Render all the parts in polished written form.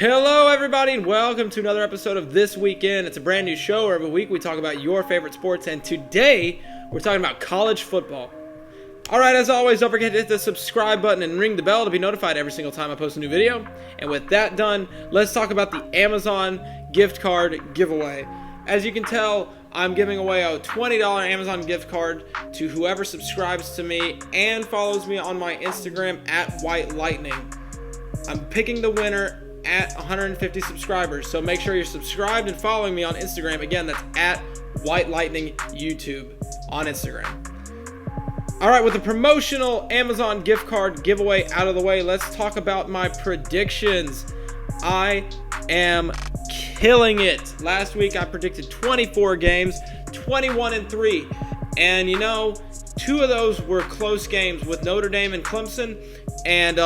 Hello everybody and welcome to another episode of This Weekend. It's a brand new show where every week we talk about your favorite sports, and today we're talking about college football. Alright, as always, don't forget to hit the subscribe button and ring the bell to be notified every single time I post a new video. And with that done, let's talk about the Amazon gift card giveaway. As you can tell, I'm giving away a $20 Amazon gift card to whoever subscribes to me and follows me on my Instagram at WhiteLightning. I'm picking the winner at 150 subscribers, so make sure you're subscribed and following me on Instagram. Again, that's at WhiteLightning YouTube on Instagram. Alright, with the promotional Amazon gift card giveaway out of the way, let's talk about my predictions. I am killing it. Last week I predicted 24 games, 21-3, and you know, two of those were close games with Notre Dame and Clemson, and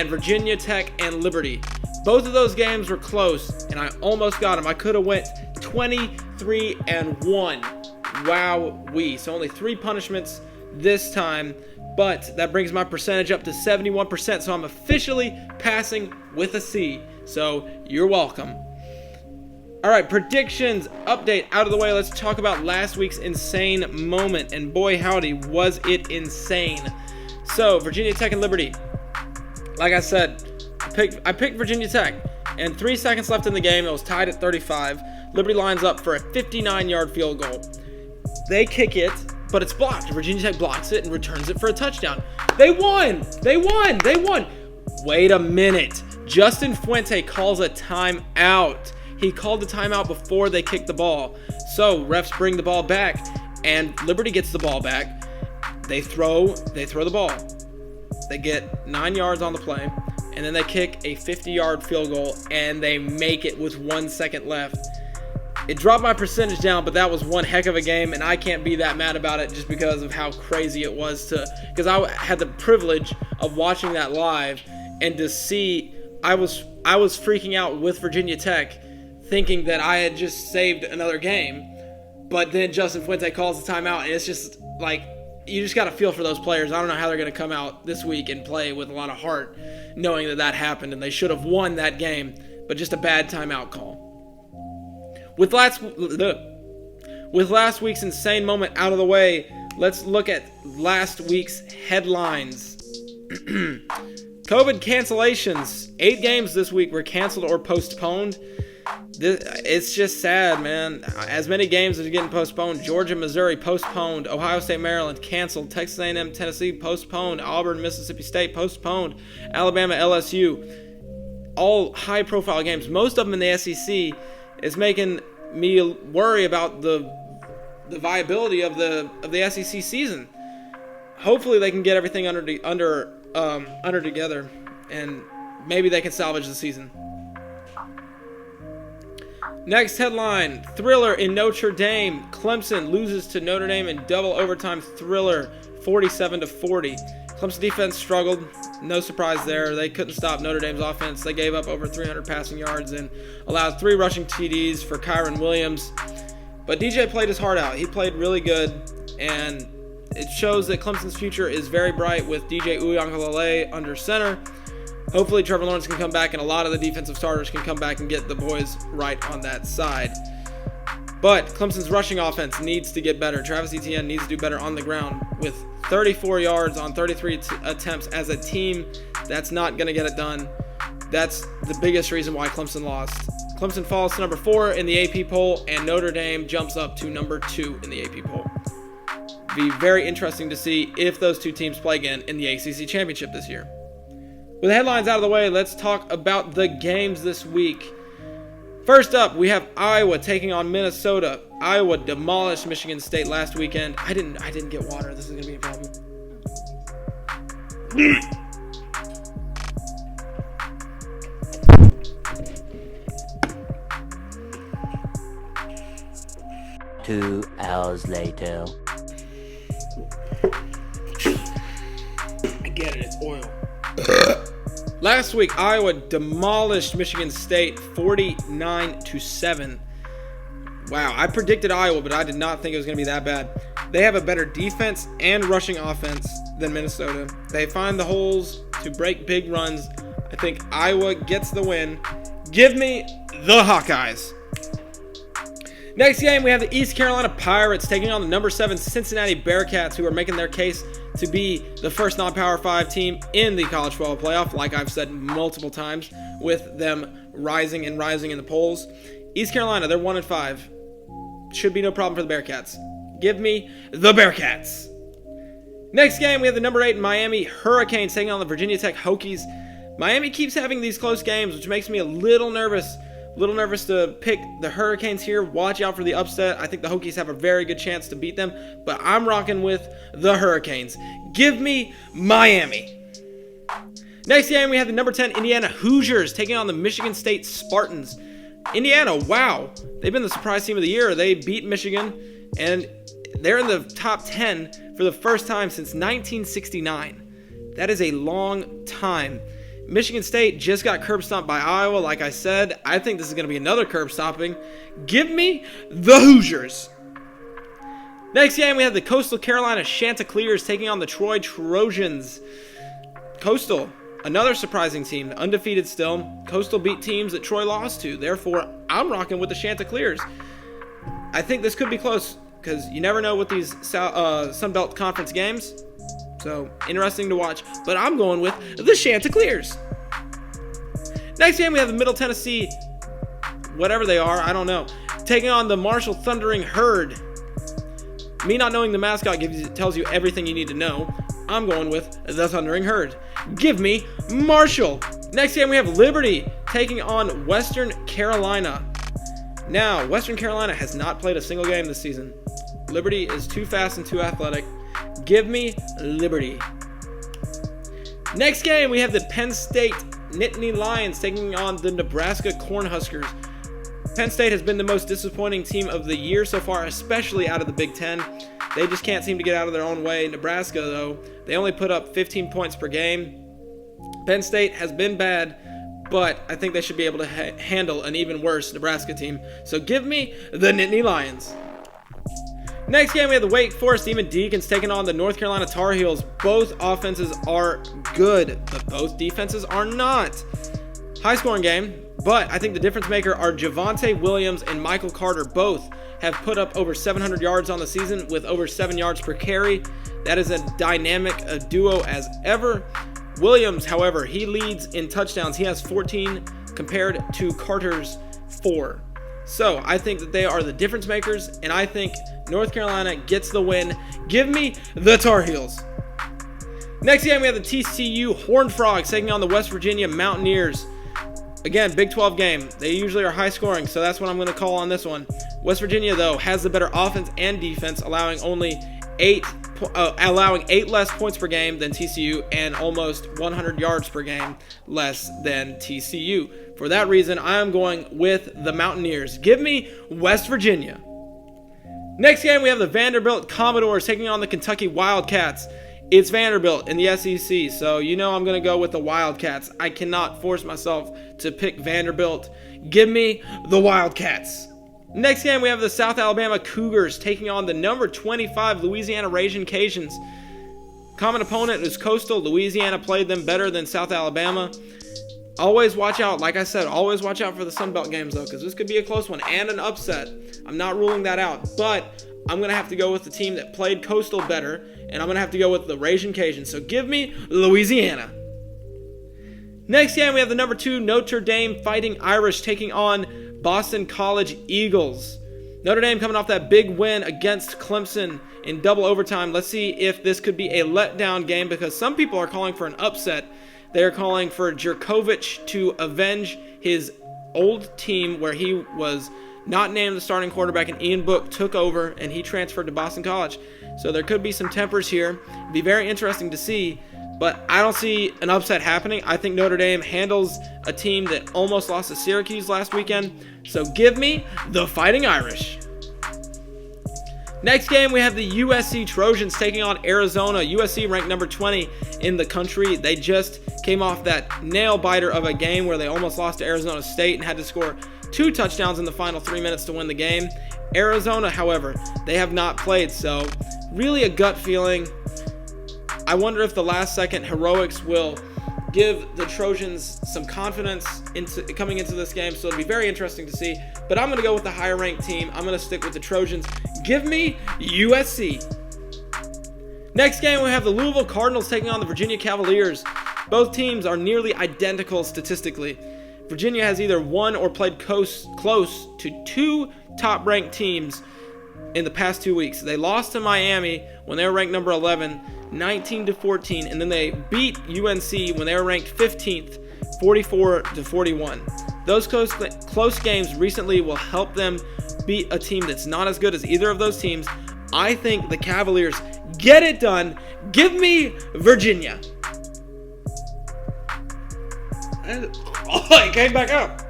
Virginia Tech and Liberty. Both of those games were close, and I almost got them. I could have went 23-1. Wow-wee. So only 3 punishments this time, but that brings my percentage up to 71%, so I'm officially passing with a C. So you're welcome. Alright, predictions update out of the way. Let's talk about last week's insane moment, and boy howdy, was it insane. So, Virginia Tech and Liberty. Like I said, I picked Virginia Tech, and 3 seconds left in the game. It was tied at 35. Liberty lines up for a 59-yard field goal. They kick it, but it's blocked. Virginia Tech blocks it and returns it for a touchdown. They won! They won! They won! Wait a minute. Justin Fuente calls a timeout. He called the timeout before they kicked the ball. So refs bring the ball back, and Liberty gets the ball back. They throw the ball. They get 9 yards on the play, and then they kick a 50-yard field goal, and they make it with 1 second left. It dropped my percentage down, but that was one heck of a game, and I can't be that mad about it just because of how crazy it was because I had the privilege of watching that live, and to see, I was freaking out with Virginia Tech, thinking that I had just saved another game, but then Justin Fuente calls the timeout, and it's just like, you just got to feel for those players. I don't know how they're going to come out this week and play with a lot of heart, knowing that happened, and they should have won that game, but just a bad timeout call. With last week's insane moment out of the way, let's look at last week's headlines. COVID cancellations. 8 games this week were canceled or postponed. It's just sad, man. As many games as are getting postponed. Georgia, Missouri, postponed. Ohio State, Maryland, canceled. Texas A&M, Tennessee, postponed. Auburn, Mississippi State, postponed. Alabama, LSU. All high-profile games. Most of them in the SEC. Is making me worry about the viability of the SEC season. Hopefully they can get everything under together, and maybe they can salvage the season. Next headline, thriller in Notre Dame. Clemson loses to Notre Dame in double overtime thriller, 47-40. Clemson defense struggled. No surprise there. They couldn't stop Notre Dame's offense. They gave up over 300 passing yards and allowed 3 rushing TDs for Kyron Williams. But DJ played his heart out. He played really good, and it shows that Clemson's future is very bright with DJ Uiagalelei under center. Hopefully Trevor Lawrence can come back, and a lot of the defensive starters can come back and get the boys right on that side. But Clemson's rushing offense needs to get better. Travis Etienne needs to do better on the ground. With 34 yards on 33 attempts as a team, that's not going to get it done. That's the biggest reason why Clemson lost. Clemson falls to number 4 in the AP poll, and Notre Dame jumps up to number 2 in the AP poll. Be very interesting to see if those two teams play again in the ACC Championship this year. With the headlines out of the way, let's talk about the games this week. First up, we have Iowa taking on Minnesota. Iowa demolished Michigan State last weekend. I didn't get water. This is going to be a problem. Two hours later. I get it. It's oil. Last week, Iowa demolished Michigan State 49-7. Wow, I predicted Iowa, but I did not think it was going to be that bad. They have a better defense and rushing offense than Minnesota. They find the holes to break big runs I think Iowa gets the win. Give me the Hawkeyes. Next game, we have the East Carolina Pirates taking on the number 7 Cincinnati Bearcats, who are making their case to be the first non-Power 5 team in the college football playoff, like I've said multiple times, with them rising in the polls. East Carolina, they're 1-5. Should be no problem for the Bearcats. Give me the Bearcats. Next game, we have the number 8 Miami Hurricanes taking on the Virginia Tech Hokies. Miami keeps having these close games, which makes me a little nervous to pick the Hurricanes here. Watch out for the upset. I think the Hokies have a very good chance to beat them, but I'm rocking with the Hurricanes. Give me Miami. Next game, we have the number 10 Indiana Hoosiers taking on the Michigan State Spartans. Indiana, wow, they've been the surprise team of the year. They beat Michigan, and they're in the top 10 for the first time since 1969. That is a long time. Michigan State just got curb stomped by Iowa. Like I said, I think this is going to be another curb stomping. Give me the Hoosiers. Next game, we have the Coastal Carolina Chanticleers taking on the Troy Trojans. Coastal, another surprising team, undefeated still. Coastal beat teams that Troy lost to. Therefore, I'm rocking with the Chanticleers. I think this could be close because you never know with these Sun Belt Conference games. So, interesting to watch. But I'm going with the Chanticleers. Next game, we have the Middle Tennessee, whatever they are, I don't know, taking on the Marshall Thundering Herd. Me not knowing the mascot tells you everything you need to know. I'm going with the Thundering Herd. Give me Marshall. Next game, we have Liberty taking on Western Carolina. Now, Western Carolina has not played a single game this season. Liberty is too fast and too athletic. Give me Liberty. Next game, we have the Penn State Nittany Lions taking on the Nebraska Cornhuskers. Penn State has been the most disappointing team of the year so far, especially out of the Big Ten. They just can't seem to get out of their own way. Nebraska, though, they only put up 15 points per game. Penn State has been bad, but I think they should be able to handle an even worse Nebraska team. So give me the Nittany Lions. Next game, we have the Wake Forest Demon Deacons taking on the North Carolina Tar Heels. Both offenses are good, but both defenses are not. High-scoring game, but I think the difference maker are Javonte Williams and Michael Carter. Both have put up over 700 yards on the season with over 7 yards per carry. That is a dynamic duo as ever. Williams, however, he leads in touchdowns. He has 14 compared to Carter's 4. So I think that they are the difference makers, and I think North Carolina gets the win. Give me the Tar Heels. Next game, we have the TCU Horned Frogs taking on the West Virginia Mountaineers. Again, Big 12 game. They usually are high scoring, so that's what I'm going to call on this one. West Virginia, though, has the better offense and defense, allowing 8 less points per game than TCU and almost 100 yards per game less than TCU. For that reason, I am going with the Mountaineers. Give me West Virginia. Next game, we have the Vanderbilt Commodores taking on the Kentucky Wildcats. It's Vanderbilt in the SEC, so you know I'm going to go with the Wildcats. I cannot force myself to pick Vanderbilt. Give me the Wildcats. Next game, we have the South Alabama Cougars taking on the number 25 Louisiana Ragin' Cajuns. Common opponent is Coastal. Louisiana played them better than South Alabama. Always watch out, like I said, always watch out for the Sun Belt games, though, because this could be a close one and an upset. I'm not ruling that out, but I'm going to have to go with the team that played Coastal better, and I'm going to have to go with the Ragin' Cajuns. So give me Louisiana. Next game, we have the number 2 Notre Dame Fighting Irish taking on Boston College Eagles. Notre Dame coming off that big win against Clemson in double overtime. Let's see if this could be a letdown game, because some people are calling for an upset. They are calling for Jerkovich to avenge his old team where he was not named the starting quarterback and Ian Book took over and he transferred to Boston College. So there could be some tempers here. It'd be very interesting to see, but I don't see an upset happening. I think Notre Dame handles a team that almost lost to Syracuse last weekend. So give me the Fighting Irish. Next game, we have the USC Trojans taking on Arizona. USC ranked number 20 in the country. They just came off that nail-biter of a game where they almost lost to Arizona State and had to score 2 touchdowns in the final 3 minutes to win the game. Arizona, however, they have not played, so really a gut feeling. I wonder if the last-second heroics will give the Trojans some confidence coming into this game, so it'll be very interesting to see. But I'm going to go with the higher ranked team. I'm going to stick with the Trojans. Give me USC. Next game, we have the Louisville Cardinals taking on the Virginia Cavaliers. Both teams are nearly identical statistically. Virginia has either won or played close to two top-ranked teams in the past 2 weeks. They lost to Miami when they were ranked number 11, 19-14, and then they beat UNC when they were ranked 15th, 44-41. Those close games recently will help them beat a team that's not as good as either of those teams. I think the Cavaliers get it done. Give me Virginia. Oh, it came back up.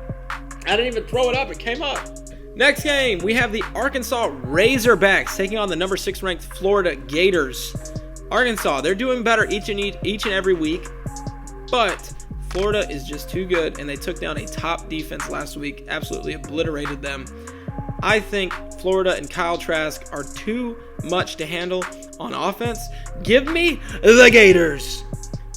I didn't even throw it up. It came up. Next game, we have the Arkansas Razorbacks taking on the number 6 ranked Florida Gators. Arkansas, they're doing better each and every week, but Florida is just too good, and they took down a top defense last week, absolutely obliterated them. I think Florida and Kyle Trask are too much to handle on offense. Give me the Gators.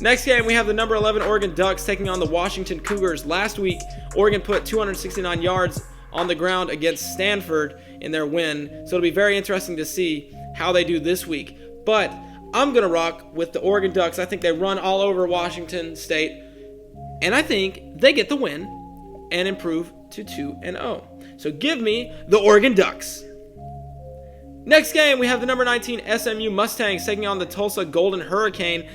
Next game, we have the number 11 Oregon Ducks taking on the Washington Cougars. Last week, Oregon put 269 yards on the ground against Stanford in their win, so it'll be very interesting to see how they do this week. But I'm going to rock with the Oregon Ducks. I think they run all over Washington State, and I think they get the win and improve to 2-0. So give me the Oregon Ducks. Next game, we have the number 19 SMU Mustangs taking on the Tulsa Golden Hurricane.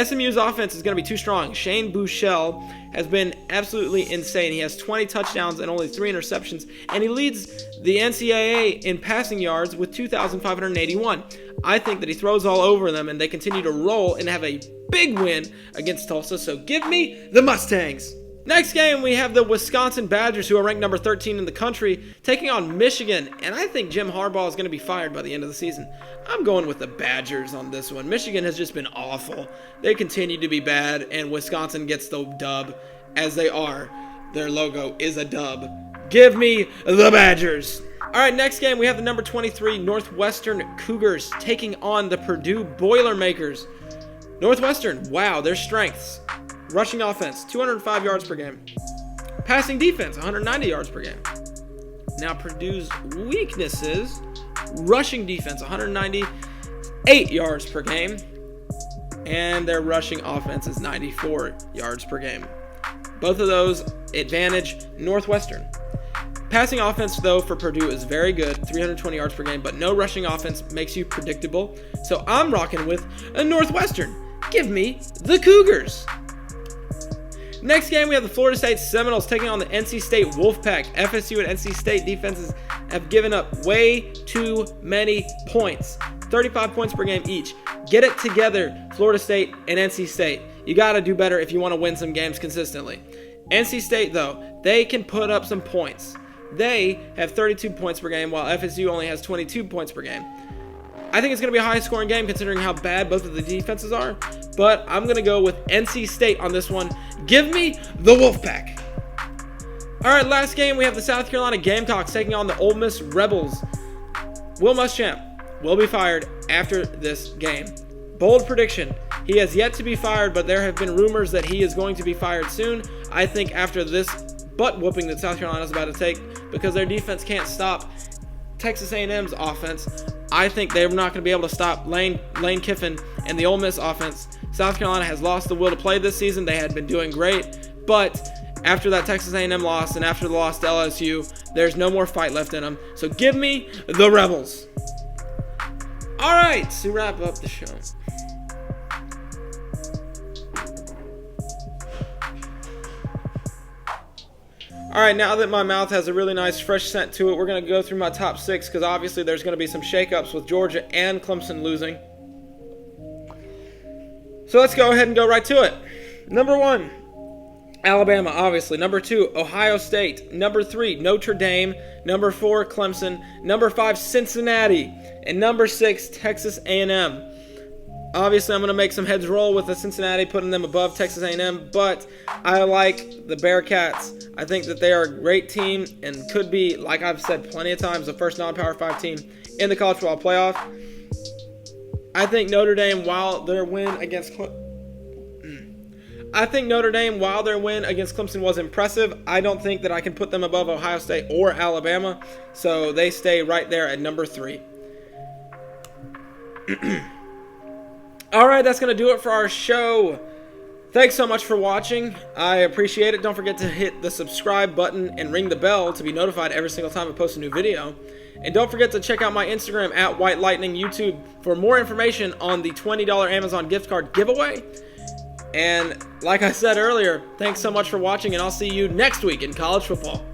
SMU's offense is going to be too strong. Shane Buechele has been absolutely insane. He has 20 touchdowns and only 3 interceptions, and he leads the NCAA in passing yards with 2,581. I think that he throws all over them, and they continue to roll and have a big win against Tulsa, so give me the Mustangs. Next game, we have the Wisconsin Badgers, who are ranked number 13 in the country, taking on Michigan, and I think Jim Harbaugh is going to be fired by the end of the season. I'm going with the Badgers on this one. Michigan has just been awful. They continue to be bad, and Wisconsin gets the dub, as they are. Their logo is a dub. Give me the Badgers. All right, next game, we have the number 23 Northwestern Cougars taking on the Purdue Boilermakers. Northwestern, wow, their strengths. Rushing offense, 205 yards per game. Passing defense, 190 yards per game. Now Purdue's weaknesses, rushing defense, 198 yards per game. And their rushing offense is 94 yards per game. Both of those advantage Northwestern. Passing offense, though, for Purdue is very good, 320 yards per game, but no rushing offense makes you predictable. So I'm rocking with a Northwestern. Give me the Cougars. Next game, we have the Florida State Seminoles taking on the NC State Wolfpack. FSU and NC State defenses have given up way too many points. 35 points per game each. Get it together, Florida State and NC State. You got to do better if you want to win some games consistently. NC State, though, they can put up some points. They have 32 points per game, while FSU only has 22 points per game. I think it's going to be a high-scoring game considering how bad both of the defenses are, but I'm going to go with NC State on this one. Give me the Wolfpack. All right, last game, we have the South Carolina Gamecocks taking on the Ole Miss Rebels. Will Muschamp will be fired after this game. Bold prediction. He has yet to be fired, but there have been rumors that he is going to be fired soon. I think after this butt-whooping that South Carolina is about to take, because their defense can't stop Texas A&M's offense, I think they're not going to be able to stop Lane Kiffin and the Ole Miss offense. South Carolina has lost the will to play this season. They had been doing great, but after that Texas A&M loss and after the loss to LSU, there's no more fight left in them. So give me the Rebels. All right, to wrap up the show. All right, now that my mouth has a really nice fresh scent to it, we're going to go through my top 6 because obviously there's going to be some shakeups with Georgia and Clemson losing. So let's go ahead and go right to it. Number 1, Alabama, obviously. Number 2, Ohio State. Number 3, Notre Dame. Number 4, Clemson. Number 5, Cincinnati. And number 6, Texas A&M. Obviously, I'm going to make some heads roll with the Cincinnati, putting them above Texas A&M, but I like the Bearcats. I think that they are a great team and could be, like I've said plenty of times, the first non-Power 5 team in the college football playoff. I think Notre Dame, while their win against I think Notre Dame, while their win against Clemson was impressive, I don't think that I can put them above Ohio State or Alabama. So they stay right there at number 3. All right, that's going to do it for our show. Thanks so much for watching. I appreciate it. Don't forget to hit the subscribe button and ring the bell to be notified every single time I post a new video. And don't forget to check out my Instagram at WhiteLightning, YouTube for more information on the $20 Amazon gift card giveaway. And like I said earlier, thanks so much for watching, and I'll see you next week in college football.